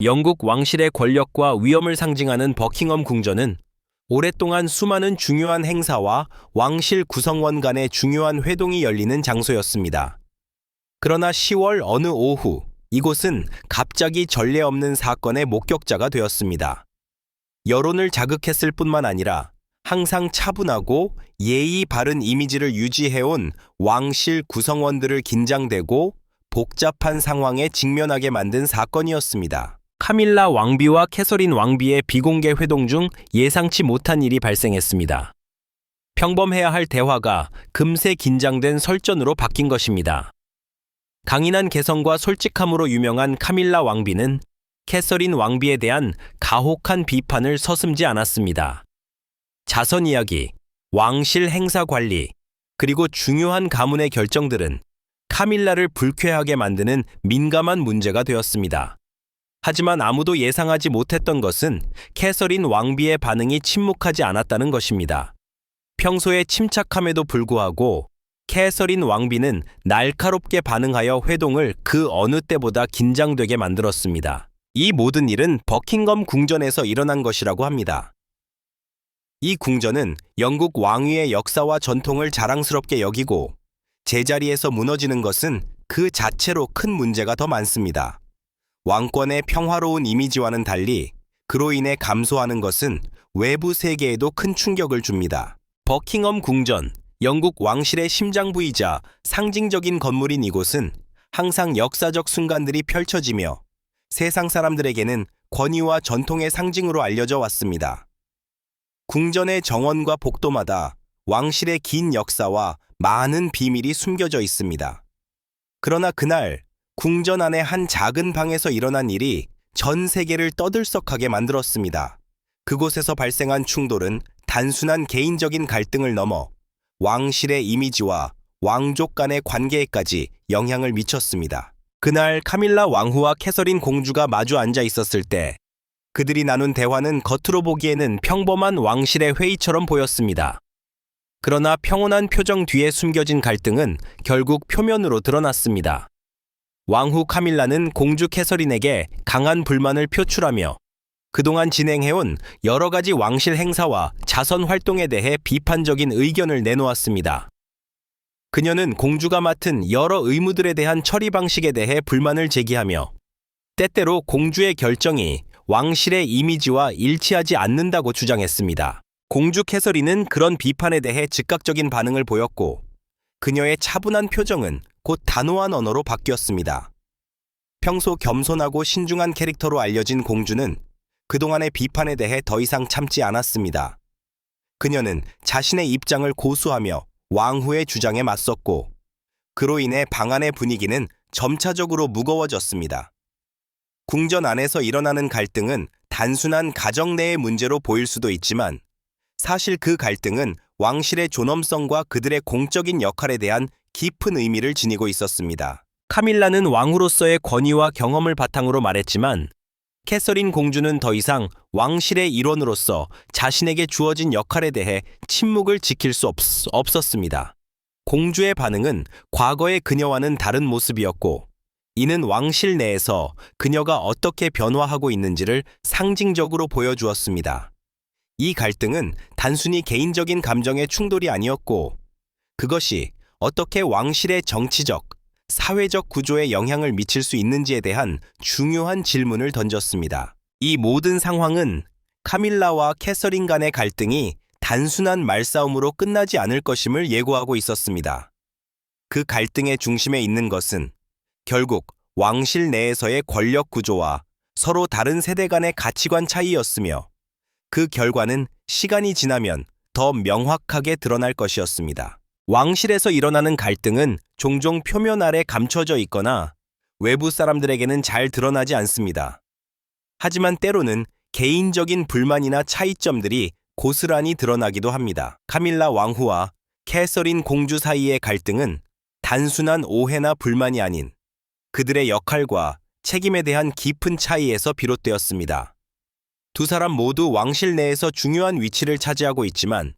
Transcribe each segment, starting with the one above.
영국 왕실의 권력과 위엄을 상징하는 버킹엄 궁전은 오랫동안 수많은 중요한 행사와 왕실 구성원 간의 중요한 회동이 열리는 장소였습니다. 그러나 10월 어느 오후, 이곳은 갑자기 전례 없는 사건의 목격자가 되었습니다. 여론을 자극했을 뿐만 아니라 항상 차분하고 예의 바른 이미지를 유지해온 왕실 구성원들을 긴장되고 복잡한 상황에 직면하게 만든 사건이었습니다. 카밀라 왕비와 캐서린 왕비의 비공개 회동 중 예상치 못한 일이 발생했습니다. 평범해야 할 대화가 금세 긴장된 설전으로 바뀐 것입니다. 강인한 개성과 솔직함으로 유명한 카밀라 왕비는 캐서린 왕비에 대한 가혹한 비판을 서슴지 않았습니다. 자선 이야기, 왕실 행사 관리, 그리고 중요한 가문의 결정들은 카밀라를 불쾌하게 만드는 민감한 문제가 되었습니다. 하지만 아무도 예상하지 못했던 것은 캐서린 왕비의 반응이 침묵하지 않았다는 것입니다. 평소에 침착함에도 불구하고 캐서린 왕비는 날카롭게 반응하여 회동을 그 어느 때보다 긴장되게 만들었습니다. 이 모든 일은 버킹엄 궁전에서 일어난 것이라고 합니다. 이 궁전은 영국 왕위의 역사와 전통을 자랑스럽게 여기고 제자리에서 무너지는 것은 그 자체로 큰 문제가 더 많습니다. 왕권의 평화로운 이미지와는 달리 그로 인해 감소하는 것은 외부 세계에도 큰 충격을 줍니다. 버킹엄 궁전, 영국 왕실의 심장부이자 상징적인 건물인 이곳은 항상 역사적 순간들이 펼쳐지며 세상 사람들에게는 권위와 전통의 상징으로 알려져 왔습니다. 궁전의 정원과 복도마다 왕실의 긴 역사와 많은 비밀이 숨겨져 있습니다. 그러나 그날 궁전 안의 한 작은 방에서 일어난 일이 전 세계를 떠들썩하게 만들었습니다. 그곳에서 발생한 충돌은 단순한 개인적인 갈등을 넘어 왕실의 이미지와 왕족 간의 관계에까지 영향을 미쳤습니다. 그날 카밀라 왕후와 캐서린 공주가 마주 앉아 있었을 때 그들이 나눈 대화는 겉으로 보기에는 평범한 왕실의 회의처럼 보였습니다. 그러나 평온한 표정 뒤에 숨겨진 갈등은 결국 표면으로 드러났습니다. 왕후 카밀라는 공주 캐서린에게 강한 불만을 표출하며 그동안 진행해온 여러 가지 왕실 행사와 자선 활동에 대해 비판적인 의견을 내놓았습니다. 그녀는 공주가 맡은 여러 의무들에 대한 처리 방식에 대해 불만을 제기하며 때때로 공주의 결정이 왕실의 이미지와 일치하지 않는다고 주장했습니다. 공주 캐서린은 그런 비판에 대해 즉각적인 반응을 보였고 그녀의 차분한 표정은 곧 단호한 언어로 바뀌었습니다. 평소 겸손하고 신중한 캐릭터로 알려진 공주는 그동안의 비판에 대해 더 이상 참지 않았습니다. 그녀는 자신의 입장을 고수하며 왕후의 주장에 맞섰고 그로 인해 방 안의 분위기는 점차적으로 무거워졌습니다. 궁전 안에서 일어나는 갈등은 단순한 가정 내의 문제로 보일 수도 있지만 사실 그 갈등은 왕실의 존엄성과 그들의 공적인 역할에 대한 깊은 의미를 지니고 있었습니다. 카밀라는 왕후로서의 권위와 경험을 바탕으로 말했지만 캐서린 공주는 더 이상 왕실의 일원으로서 자신에게 주어진 역할에 대해 침묵을 지킬 수 없었습니다. 공주의 반응은 과거의 그녀와는 다른 모습이었고 이는 왕실 내에서 그녀가 어떻게 변화하고 있는지를 상징적으로 보여주었습니다. 이 갈등은 단순히 개인적인 감정의 충돌이 아니었고 그것이 어떻게 왕실의 정치적, 사회적 구조에 영향을 미칠 수 있는지에 대한 중요한 질문을 던졌습니다. 이 모든 상황은 카밀라와 캐서린 간의 갈등이 단순한 말싸움으로 끝나지 않을 것임을 예고하고 있었습니다. 그 갈등의 중심에 있는 것은 결국 왕실 내에서의 권력 구조와 서로 다른 세대 간의 가치관 차이였으며 그 결과는 시간이 지나면 더 명확하게 드러날 것이었습니다. 왕실에서 일어나는 갈등은 종종 표면 아래 감춰져 있거나 외부 사람들에게는 잘 드러나지 않습니다. 하지만 때로는 개인적인 불만이나 차이점들이 고스란히 드러나기도 합니다. 카밀라 왕후와 캐서린 공주 사이의 갈등은 단순한 오해나 불만이 아닌 그들의 역할과 책임에 대한 깊은 차이에서 비롯되었습니다. 두 사람 모두 왕실 내에서 중요한 위치를 차지하고 있지만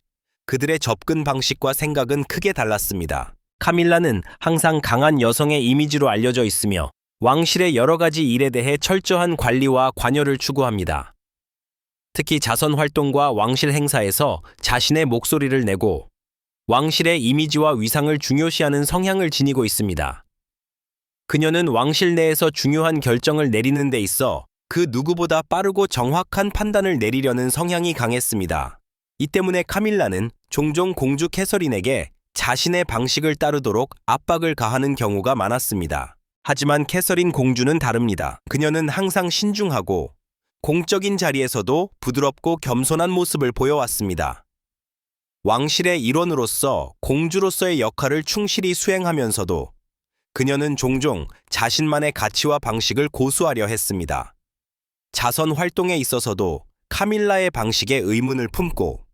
그들의 접근 방식과 생각은 크게 달랐습니다. 카밀라는 항상 강한 여성의 이미지로 알려져 있으며 왕실의 여러 가지 일에 대해 철저한 관리와 관여를 추구합니다. 특히 자선 활동과 왕실 행사에서 자신의 목소리를 내고 왕실의 이미지와 위상을 중요시하는 성향을 지니고 있습니다. 그녀는 왕실 내에서 중요한 결정을 내리는 데 있어 그 누구보다 빠르고 정확한 판단을 내리려는 성향이 강했습니다. 이 때문에 카밀라는 종종 공주 캐서린에게 자신의 방식을 따르도록 압박을 가하는 경우가 많았습니다. 하지만 캐서린 공주는 다릅니다. 그녀는 항상 신중하고 공적인 자리에서도 부드럽고 겸손한 모습을 보여왔습니다. 왕실의 일원으로서 공주로서의 역할을 충실히 수행하면서도 그녀는 종종 자신만의 가치와 방식을 고수하려 했습니다. 자선 활동에 있어서도 카밀라의 방식에 의문을 품고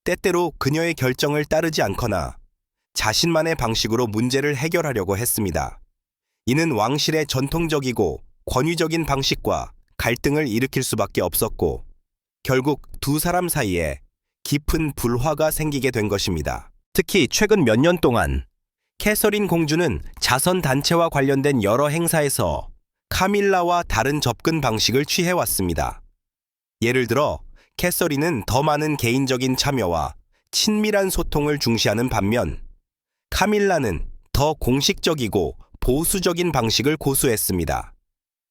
때때로 그녀의 결정을 따르지 않거나 자신만의 방식으로 문제를 해결하려고 했습니다. 이는 왕실의 전통적이고 권위적인 방식과 갈등을 일으킬 수밖에 없었고 결국 두 사람 사이에 깊은 불화가 생기게 된 것입니다. 특히 최근 몇 년 동안 캐서린 공주는 자선 단체와 관련된 여러 행사에서 카밀라와 다른 접근 방식을 취해왔습니다. 예를 들어 캐서린은 더 많은 개인적인 참여와 친밀한 소통을 중시하는 반면 카밀라는 더 공식적이고 보수적인 방식을 고수했습니다.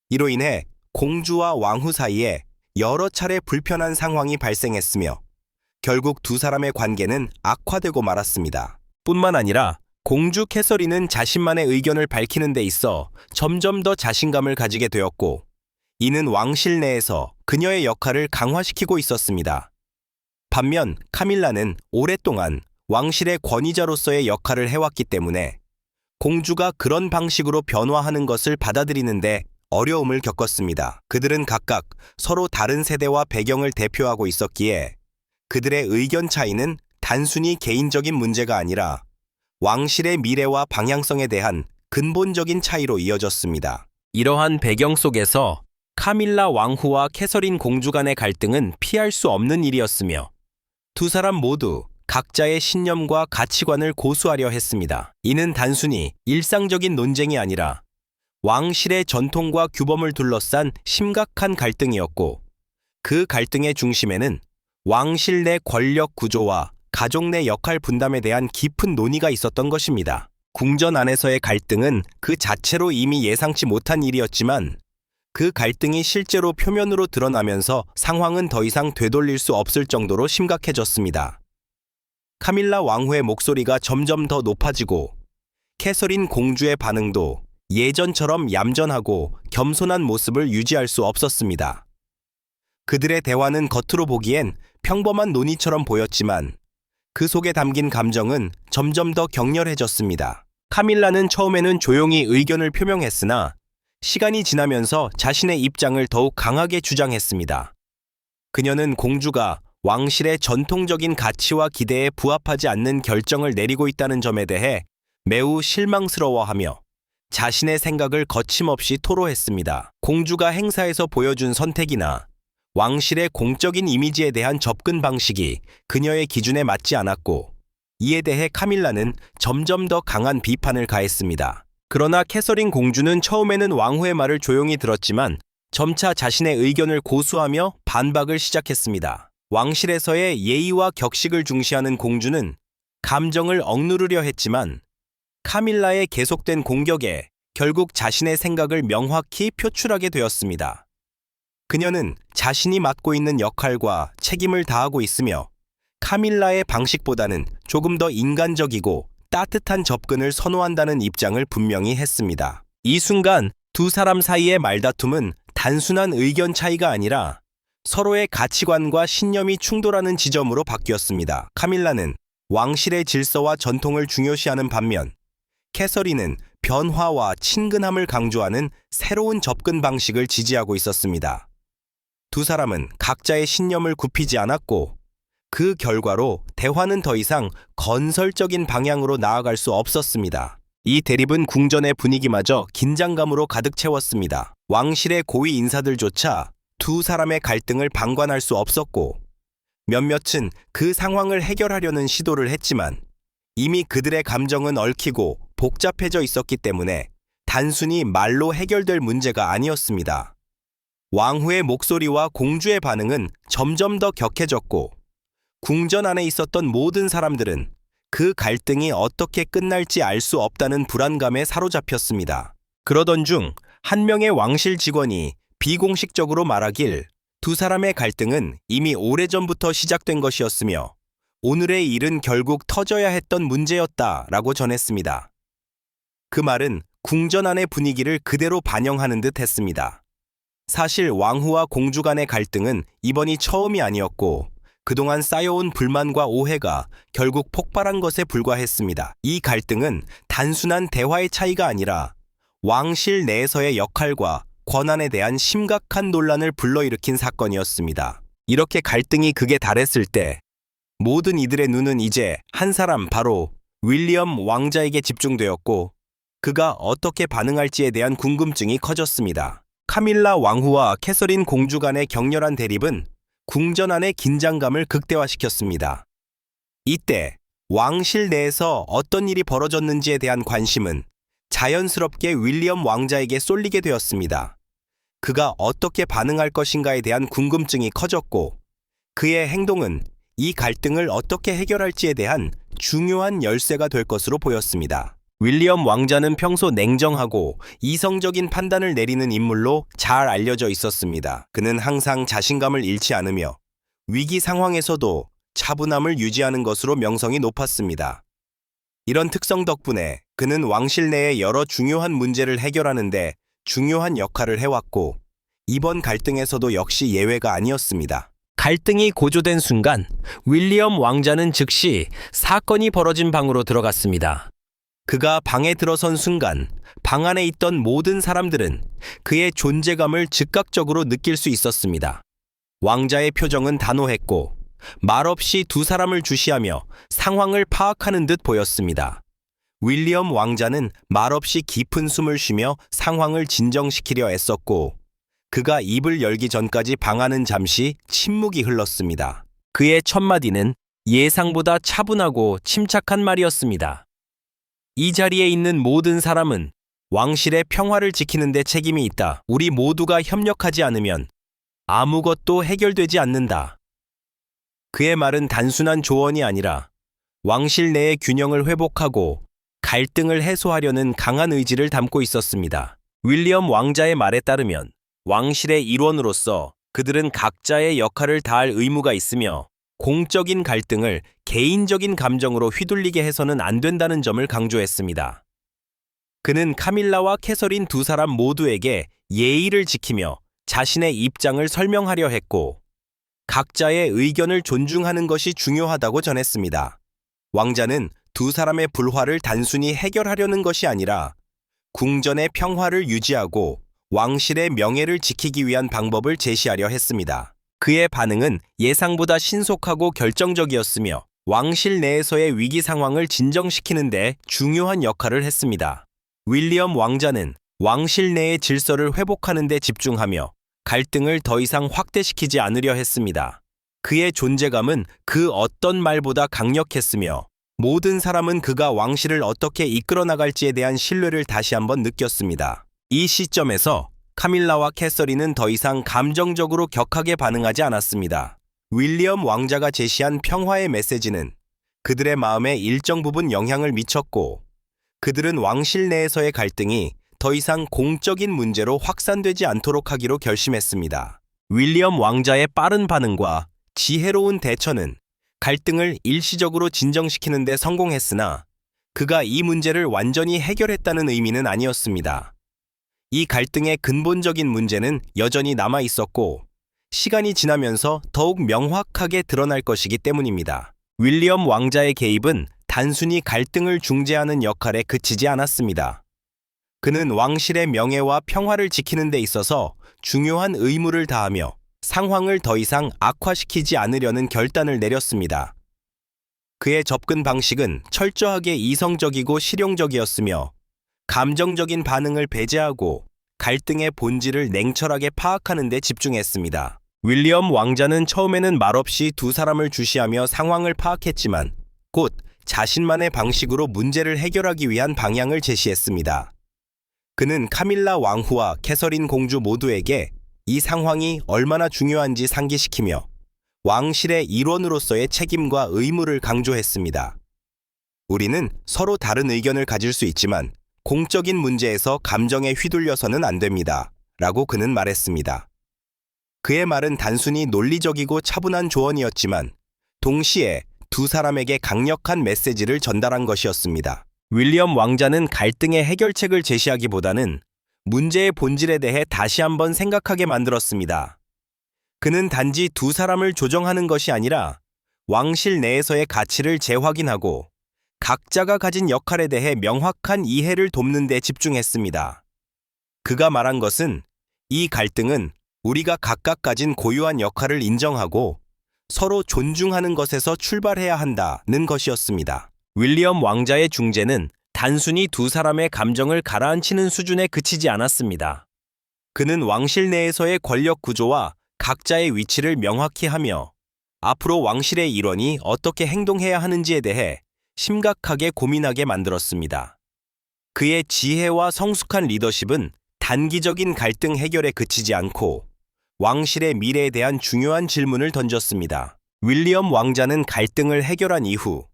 이로 인해 공주와 왕후 사이에 여러 차례 불편한 상황이 발생했으며 결국 두 사람의 관계는 악화되고 말았습니다. 뿐만 아니라 공주 캐서린은 자신만의 의견을 밝히는 데 있어 점점 더 자신감을 가지게 되었고 이는 왕실 내에서 그녀의 역할을 강화시키고 있었습니다. 반면 카밀라는 오랫동안 왕실의 권위자로서의 역할을 해왔기 때문에 공주가 그런 방식으로 변화하는 것을 받아들이는데 어려움을 겪었습니다. 그들은 각각 서로 다른 세대와 배경을 대표하고 있었기에 그들의 의견 차이는 단순히 개인적인 문제가 아니라 왕실의 미래와 방향성에 대한 근본적인 차이로 이어졌습니다. 이러한 배경 속에서 카밀라 왕후와 캐서린 공주 간의 갈등은 피할 수 없는 일이었으며 두 사람 모두 각자의 신념과 가치관을 고수하려 했습니다. 이는 단순히 일상적인 논쟁이 아니라 왕실의 전통과 규범을 둘러싼 심각한 갈등이었고 그 갈등의 중심에는 왕실 내 권력 구조와 가족 내 역할 분담에 대한 깊은 논의가 있었던 것입니다. 궁전 안에서의 갈등은 그 자체로 이미 예상치 못한 일이었지만 그 갈등이 실제로 표면으로 드러나면서 상황은 더 이상 되돌릴 수 없을 정도로 심각해졌습니다. 카밀라 왕후의 목소리가 점점 더 높아지고 캐서린 공주의 반응도 예전처럼 얌전하고 겸손한 모습을 유지할 수 없었습니다. 그들의 대화는 겉으로 보기엔 평범한 논의처럼 보였지만 그 속에 담긴 감정은 점점 더 격렬해졌습니다. 카밀라는 처음에는 조용히 의견을 표명했으나 시간이 지나면서 자신의 입장을 더욱 강하게 주장했습니다. 그녀는 공주가 왕실의 전통적인 가치와 기대에 부합하지 않는 결정을 내리고 있다는 점에 대해 매우 실망스러워하며 자신의 생각을 거침없이 토로했습니다. 공주가 행사에서 보여준 선택이나 왕실의 공적인 이미지에 대한 접근 방식이 그녀의 기준에 맞지 않았고 이에 대해 카밀라는 점점 더 강한 비판을 가했습니다. 그러나 캐서린 공주는 처음에는 왕후의 말을 조용히 들었지만 점차 자신의 의견을 고수하며 반박을 시작했습니다. 왕실에서의 예의와 격식을 중시하는 공주는 감정을 억누르려 했지만 카밀라의 계속된 공격에 결국 자신의 생각을 명확히 표출하게 되었습니다. 그녀는 자신이 맡고 있는 역할과 책임을 다하고 있으며 카밀라의 방식보다는 조금 더 인간적이고 따뜻한 접근을 선호한다는 입장을 분명히 했습니다. 이 순간 두 사람 사이의 말다툼은 단순한 의견 차이가 아니라 서로의 가치관과 신념이 충돌하는 지점으로 바뀌었습니다. 카밀라는 왕실의 질서와 전통을 중요시하는 반면 캐서린은 변화와 친근함을 강조하는 새로운 접근 방식을 지지하고 있었습니다. 두 사람은 각자의 신념을 굽히지 않았고 그 결과로 대화는 더 이상 건설적인 방향으로 나아갈 수 없었습니다. 이 대립은 궁전의 분위기마저 긴장감으로 가득 채웠습니다. 왕실의 고위 인사들조차 두 사람의 갈등을 방관할 수 없었고 몇몇은 그 상황을 해결하려는 시도를 했지만 이미 그들의 감정은 얽히고 복잡해져 있었기 때문에 단순히 말로 해결될 문제가 아니었습니다. 왕후의 목소리와 공주의 반응은 점점 더 격해졌고, 궁전 안에 있었던 모든 사람들은 그 갈등이 어떻게 끝날지 알 수 없다는 불안감에 사로잡혔습니다. 그러던 중 한 명의 왕실 직원이 비공식적으로 말하길 두 사람의 갈등은 이미 오래전부터 시작된 것이었으며 오늘의 일은 결국 터져야 했던 문제였다라고 전했습니다. 그 말은 궁전 안의 분위기를 그대로 반영하는 듯 했습니다. 사실 왕후와 공주 간의 갈등은 이번이 처음이 아니었고 그동안 쌓여온 불만과 오해가 결국 폭발한 것에 불과했습니다. 이 갈등은 단순한 대화의 차이가 아니라 왕실 내에서의 역할과 권한에 대한 심각한 논란을 불러일으킨 사건이었습니다. 이렇게 갈등이 극에 달했을 때 모든 이들의 눈은 이제 한 사람, 바로 윌리엄 왕자에게 집중되었고 그가 어떻게 반응할지에 대한 궁금증이 커졌습니다. 카밀라 왕후와 캐서린 공주 간의 격렬한 대립은 궁전 안의 긴장감을 극대화시켰습니다. 이때 왕실 내에서 어떤 일이 벌어졌는지에 대한 관심은 자연스럽게 윌리엄 왕자에게 쏠리게 되었습니다. 그가 어떻게 반응할 것인가에 대한 궁금증이 커졌고 그의 행동은 이 갈등을 어떻게 해결할지에 대한 중요한 열쇠가 될 것으로 보였습니다. 윌리엄 왕자는 평소 냉정하고 이성적인 판단을 내리는 인물로 잘 알려져 있었습니다. 그는 항상 자신감을 잃지 않으며 위기 상황에서도 차분함을 유지하는 것으로 명성이 높았습니다. 이런 특성 덕분에 그는 왕실 내의 여러 중요한 문제를 해결하는 데 중요한 역할을 해왔고 이번 갈등에서도 역시 예외가 아니었습니다. 갈등이 고조된 순간 윌리엄 왕자는 즉시 사건이 벌어진 방으로 들어갔습니다. 그가 방에 들어선 순간 방 안에 있던 모든 사람들은 그의 존재감을 즉각적으로 느낄 수 있었습니다. 왕자의 표정은 단호했고 말없이 두 사람을 주시하며 상황을 파악하는 듯 보였습니다. 윌리엄 왕자는 말없이 깊은 숨을 쉬며 상황을 진정시키려 애썼고 그가 입을 열기 전까지 방 안은 잠시 침묵이 흘렀습니다. 그의 첫 마디는 예상보다 차분하고 침착한 말이었습니다. 이 자리에 있는 모든 사람은 왕실의 평화를 지키는 데 책임이 있다. 우리 모두가 협력하지 않으면 아무것도 해결되지 않는다. 그의 말은 단순한 조언이 아니라 왕실 내의 균형을 회복하고 갈등을 해소하려는 강한 의지를 담고 있었습니다. 윌리엄 왕자의 말에 따르면 왕실의 일원으로서 그들은 각자의 역할을 다할 의무가 있으며 공적인 갈등을 개인적인 감정으로 휘둘리게 해서는 안 된다는 점을 강조했습니다. 그는 카밀라와 캐서린 두 사람 모두에게 예의를 지키며 자신의 입장을 설명하려 했고 각자의 의견을 존중하는 것이 중요하다고 전했습니다. 왕자는 두 사람의 불화를 단순히 해결하려는 것이 아니라 궁전의 평화를 유지하고 왕실의 명예를 지키기 위한 방법을 제시하려 했습니다. 그의 반응은 예상보다 신속하고 결정적이었으며 왕실 내에서의 위기 상황을 진정시키는 데 중요한 역할을 했습니다. 윌리엄 왕자는 왕실 내의 질서를 회복하는 데 집중하며 갈등을 더 이상 확대시키지 않으려 했습니다. 그의 존재감은 그 어떤 말보다 강력했으며 모든 사람은 그가 왕실을 어떻게 이끌어 나갈지에 대한 신뢰를 다시 한번 느꼈습니다. 이 시점에서 카밀라와 캐서린은 더 이상 감정적으로 격하게 반응하지 않았습니다. 윌리엄 왕자가 제시한 평화의 메시지는 그들의 마음에 일정 부분 영향을 미쳤고 그들은 왕실 내에서의 갈등이 더 이상 공적인 문제로 확산되지 않도록 하기로 결심했습니다. 윌리엄 왕자의 빠른 반응과 지혜로운 대처는 갈등을 일시적으로 진정시키는 데 성공했으나 그가 이 문제를 완전히 해결했다는 의미는 아니었습니다. 이 갈등의 근본적인 문제는 여전히 남아 있었고 시간이 지나면서 더욱 명확하게 드러날 것이기 때문입니다. 윌리엄 왕자의 개입은 단순히 갈등을 중재하는 역할에 그치지 않았습니다. 그는 왕실의 명예와 평화를 지키는 데 있어서 중요한 의무를 다하며 상황을 더 이상 악화시키지 않으려는 결단을 내렸습니다. 그의 접근 방식은 철저하게 이성적이고 실용적이었으며 감정적인 반응을 배제하고 갈등의 본질을 냉철하게 파악하는 데 집중했습니다. 윌리엄 왕자는 처음에는 말없이 두 사람을 주시하며 상황을 파악했지만 곧 자신만의 방식으로 문제를 해결하기 위한 방향을 제시했습니다. 그는 카밀라 왕후와 캐서린 공주 모두에게 이 상황이 얼마나 중요한지 상기시키며 왕실의 일원으로서의 책임과 의무를 강조했습니다. 우리는 서로 다른 의견을 가질 수 있지만 공적인 문제에서 감정에 휘둘려서는 안 됩니다. 라고 그는 말했습니다. 그의 말은 단순히 논리적이고 차분한 조언이었지만 동시에 두 사람에게 강력한 메시지를 전달한 것이었습니다. 윌리엄 왕자는 갈등의 해결책을 제시하기보다는 문제의 본질에 대해 다시 한번 생각하게 만들었습니다. 그는 단지 두 사람을 조정하는 것이 아니라 왕실 내에서의 가치를 재확인하고 각자가 가진 역할에 대해 명확한 이해를 돕는 데 집중했습니다. 그가 말한 것은 이 갈등은 우리가 각각 가진 고유한 역할을 인정하고 서로 존중하는 것에서 출발해야 한다는 것이었습니다. 윌리엄 왕자의 중재는 단순히 두 사람의 감정을 가라앉히는 수준에 그치지 않았습니다. 그는 왕실 내에서의 권력 구조와 각자의 위치를 명확히 하며 앞으로 왕실의 일원이 어떻게 행동해야 하는지에 대해 심각하게 고민하게 만들었습니다. 그의 지혜와 성숙한 리더십은 단기적인 갈등 해결에 그치지 않고 왕실의 미래에 대한 중요한 질문을 던졌습니다. 윌리엄 왕자는 갈등을 해결한 이후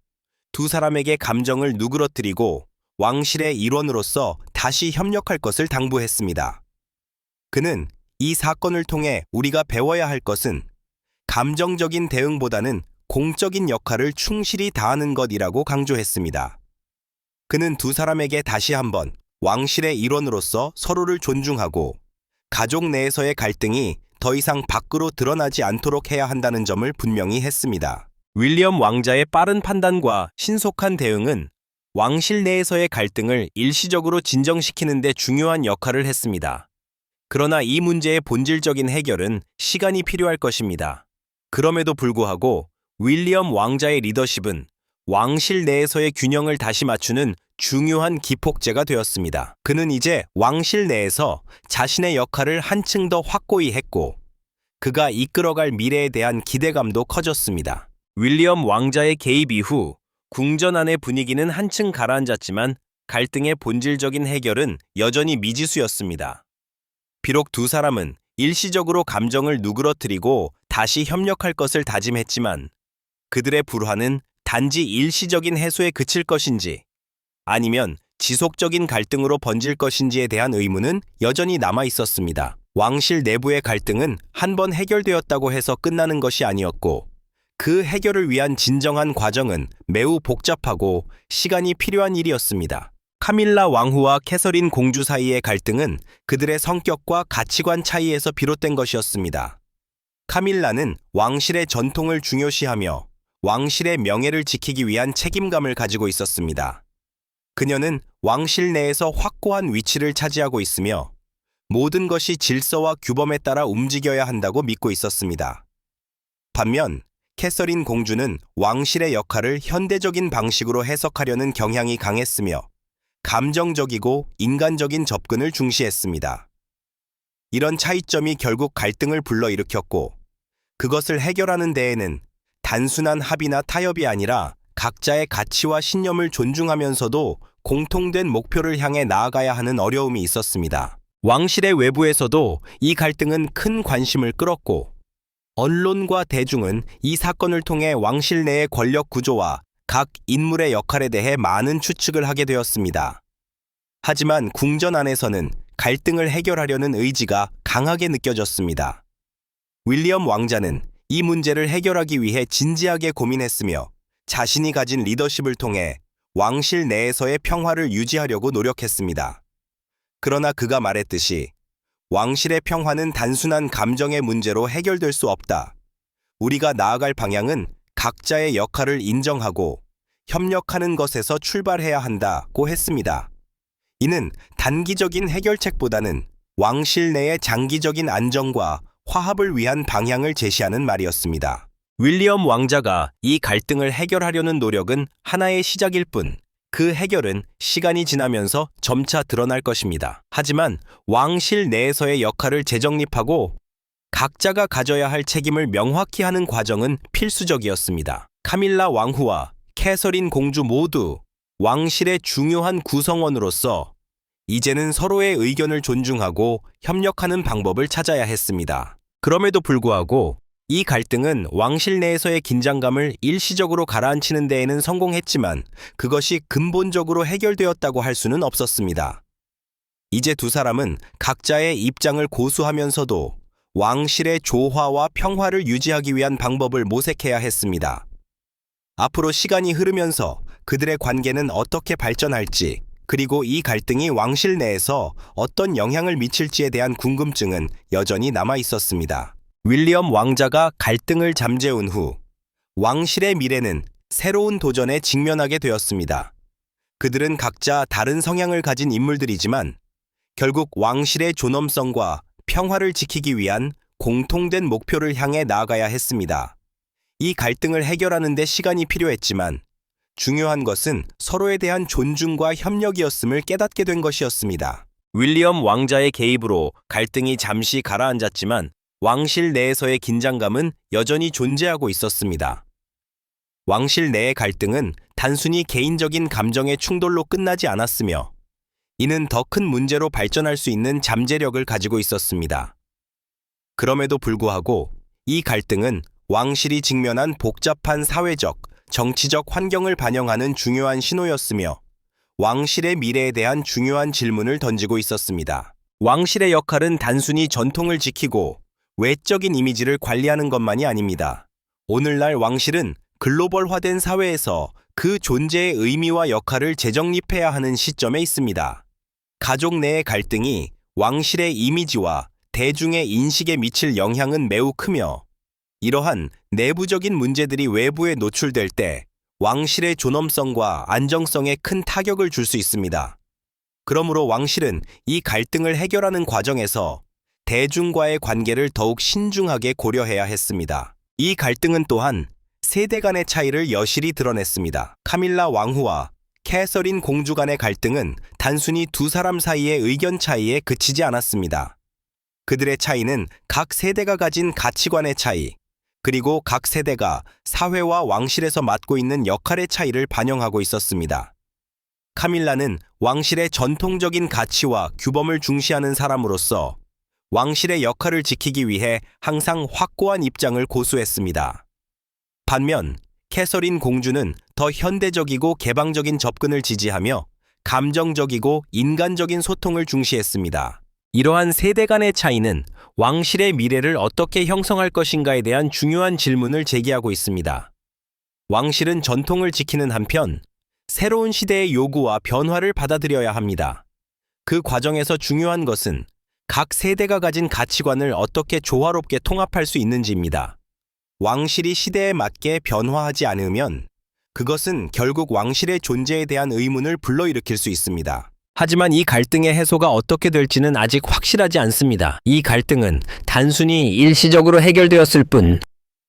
두 사람에게 감정을 누그러뜨리고 왕실의 일원으로서 다시 협력할 것을 당부했습니다. 그는 이 사건을 통해 우리가 배워야 할 것은 감정적인 대응보다는 공적인 역할을 충실히 다하는 것이라고 강조했습니다. 그는 두 사람에게 다시 한번 왕실의 일원으로서 서로를 존중하고 가족 내에서의 갈등이 더 이상 밖으로 드러나지 않도록 해야 한다는 점을 분명히 했습니다. 윌리엄 왕자의 빠른 판단과 신속한 대응은 왕실 내에서의 갈등을 일시적으로 진정시키는 데 중요한 역할을 했습니다. 그러나 이 문제의 본질적인 해결은 시간이 필요할 것입니다. 그럼에도 불구하고 윌리엄 왕자의 리더십은 왕실 내에서의 균형을 다시 맞추는 중요한 기폭제가 되었습니다. 그는 이제 왕실 내에서 자신의 역할을 한층 더 확고히 했고 그가 이끌어갈 미래에 대한 기대감도 커졌습니다. 윌리엄 왕자의 개입 이후 궁전 안의 분위기는 한층 가라앉았지만 갈등의 본질적인 해결은 여전히 미지수였습니다. 비록 두 사람은 일시적으로 감정을 누그러뜨리고 다시 협력할 것을 다짐했지만 그들의 불화는 단지 일시적인 해소에 그칠 것인지 아니면 지속적인 갈등으로 번질 것인지에 대한 의문은 여전히 남아 있었습니다. 왕실 내부의 갈등은 한 번 해결되었다고 해서 끝나는 것이 아니었고 그 해결을 위한 진정한 과정은 매우 복잡하고 시간이 필요한 일이었습니다. 카밀라 왕후와 캐서린 공주 사이의 갈등은 그들의 성격과 가치관 차이에서 비롯된 것이었습니다. 카밀라는 왕실의 전통을 중요시하며 왕실의 명예를 지키기 위한 책임감을 가지고 있었습니다. 그녀는 왕실 내에서 확고한 위치를 차지하고 있으며 모든 것이 질서와 규범에 따라 움직여야 한다고 믿고 있었습니다. 반면 캐서린 공주는 왕실의 역할을 현대적인 방식으로 해석하려는 경향이 강했으며 감정적이고 인간적인 접근을 중시했습니다. 이런 차이점이 결국 갈등을 불러일으켰고 그것을 해결하는 데에는 단순한 합의나 타협이 아니라 각자의 가치와 신념을 존중하면서도 공통된 목표를 향해 나아가야 하는 어려움이 있었습니다. 왕실의 외부에서도 이 갈등은 큰 관심을 끌었고 언론과 대중은 이 사건을 통해 왕실 내의 권력 구조와 각 인물의 역할에 대해 많은 추측을 하게 되었습니다. 하지만 궁전 안에서는 갈등을 해결하려는 의지가 강하게 느껴졌습니다. 윌리엄 왕자는 이 문제를 해결하기 위해 진지하게 고민했으며 자신이 가진 리더십을 통해 왕실 내에서의 평화를 유지하려고 노력했습니다. 그러나 그가 말했듯이 왕실의 평화는 단순한 감정의 문제로 해결될 수 없다. 우리가 나아갈 방향은 각자의 역할을 인정하고 협력하는 것에서 출발해야 한다고 했습니다. 이는 단기적인 해결책보다는 왕실 내의 장기적인 안정과 화합을 위한 방향을 제시하는 말이었습니다. 윌리엄 왕자가 이 갈등을 해결하려는 노력은 하나의 시작일 뿐, 그 해결은 시간이 지나면서 점차 드러날 것입니다. 하지만 왕실 내에서의 역할을 재정립하고 각자가 가져야 할 책임을 명확히 하는 과정은 필수적이었습니다. 카밀라 왕후와 캐서린 공주 모두 왕실의 중요한 구성원으로서 이제는 서로의 의견을 존중하고 협력하는 방법을 찾아야 했습니다. 그럼에도 불구하고 이 갈등은 왕실 내에서의 긴장감을 일시적으로 가라앉히는 데에는 성공했지만 그것이 근본적으로 해결되었다고 할 수는 없었습니다. 이제 두 사람은 각자의 입장을 고수하면서도 왕실의 조화와 평화를 유지하기 위한 방법을 모색해야 했습니다. 앞으로 시간이 흐르면서 그들의 관계는 어떻게 발전할지, 그리고 이 갈등이 왕실 내에서 어떤 영향을 미칠지에 대한 궁금증은 여전히 남아 있었습니다. 윌리엄 왕자가 갈등을 잠재운 후 왕실의 미래는 새로운 도전에 직면하게 되었습니다. 그들은 각자 다른 성향을 가진 인물들이지만 결국 왕실의 존엄성과 평화를 지키기 위한 공통된 목표를 향해 나아가야 했습니다. 이 갈등을 해결하는 데 시간이 필요했지만 중요한 것은 서로에 대한 존중과 협력이었음을 깨닫게 된 것이었습니다. 윌리엄 왕자의 개입으로 갈등이 잠시 가라앉았지만 왕실 내에서의 긴장감은 여전히 존재하고 있었습니다. 왕실 내의 갈등은 단순히 개인적인 감정의 충돌로 끝나지 않았으며 이는 더 큰 문제로 발전할 수 있는 잠재력을 가지고 있었습니다. 그럼에도 불구하고 이 갈등은 왕실이 직면한 복잡한 사회적, 정치적 환경을 반영하는 중요한 신호였으며 왕실의 미래에 대한 중요한 질문을 던지고 있었습니다. 왕실의 역할은 단순히 전통을 지키고 외적인 이미지를 관리하는 것만이 아닙니다. 오늘날 왕실은 글로벌화된 사회에서 그 존재의 의미와 역할을 재정립해야 하는 시점에 있습니다. 가족 내의 갈등이 왕실의 이미지와 대중의 인식에 미칠 영향은 매우 크며 이러한 내부적인 문제들이 외부에 노출될 때 왕실의 존엄성과 안정성에 큰 타격을 줄 수 있습니다. 그러므로 왕실은 이 갈등을 해결하는 과정에서 대중과의 관계를 더욱 신중하게 고려해야 했습니다. 이 갈등은 또한 세대 간의 차이를 여실히 드러냈습니다. 카밀라 왕후와 캐서린 공주 간의 갈등은 단순히 두 사람 사이의 의견 차이에 그치지 않았습니다. 그들의 차이는 각 세대가 가진 가치관의 차이, 그리고 각 세대가 사회와 왕실에서 맡고 있는 역할의 차이를 반영하고 있었습니다. 카밀라는 왕실의 전통적인 가치와 규범을 중시하는 사람으로서 왕실의 역할을 지키기 위해 항상 확고한 입장을 고수했습니다. 반면 캐서린 공주는 더 현대적이고 개방적인 접근을 지지하며 감정적이고 인간적인 소통을 중시했습니다. 이러한 세대 간의 차이는 왕실의 미래를 어떻게 형성할 것인가에 대한 중요한 질문을 제기하고 있습니다. 왕실은 전통을 지키는 한편 새로운 시대의 요구와 변화를 받아들여야 합니다. 그 과정에서 중요한 것은 각 세대가 가진 가치관을 어떻게 조화롭게 통합할 수 있는지입니다. 왕실이 시대에 맞게 변화하지 않으면 그것은 결국 왕실의 존재에 대한 의문을 불러일으킬 수 있습니다. 하지만 이 갈등의 해소가 어떻게 될지는 아직 확실하지 않습니다. 이 갈등은 단순히 일시적으로 해결되었을 뿐,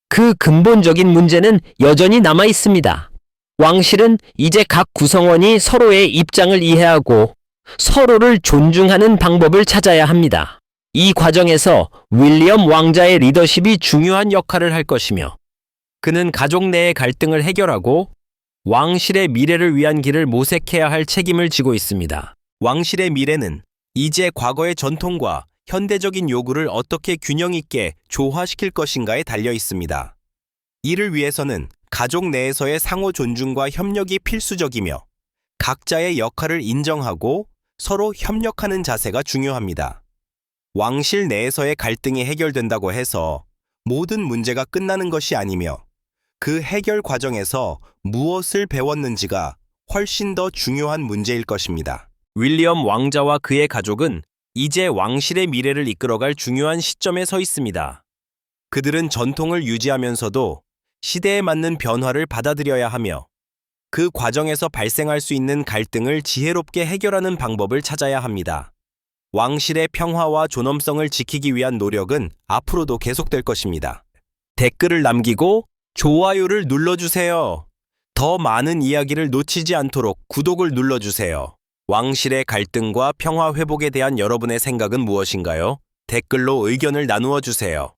그 근본적인 문제는 여전히 남아 있습니다. 왕실은 이제 각 구성원이 서로의 입장을 이해하고 서로를 존중하는 방법을 찾아야 합니다. 이 과정에서 윌리엄 왕자의 리더십이 중요한 역할을 할 것이며, 그는 가족 내의 갈등을 해결하고 왕실의 미래를 위한 길을 모색해야 할 책임을 지고 있습니다. 왕실의 미래는 이제 과거의 전통과 현대적인 요구를 어떻게 균형 있게 조화시킬 것인가에 달려 있습니다. 이를 위해서는 가족 내에서의 상호 존중과 협력이 필수적이며 각자의 역할을 인정하고 서로 협력하는 자세가 중요합니다. 왕실 내에서의 갈등이 해결된다고 해서 모든 문제가 끝나는 것이 아니며 그 해결 과정에서 무엇을 배웠는지가 훨씬 더 중요한 문제일 것입니다. 윌리엄 왕자와 그의 가족은 이제 왕실의 미래를 이끌어갈 중요한 시점에 서 있습니다. 그들은 전통을 유지하면서도 시대에 맞는 변화를 받아들여야 하며 그 과정에서 발생할 수 있는 갈등을 지혜롭게 해결하는 방법을 찾아야 합니다. 왕실의 평화와 존엄성을 지키기 위한 노력은 앞으로도 계속될 것입니다. 댓글을 남기고 좋아요를 눌러주세요. 더 많은 이야기를 놓치지 않도록 구독을 눌러주세요. 왕실의 갈등과 평화 회복에 대한 여러분의 생각은 무엇인가요? 댓글로 의견을 나누어 주세요.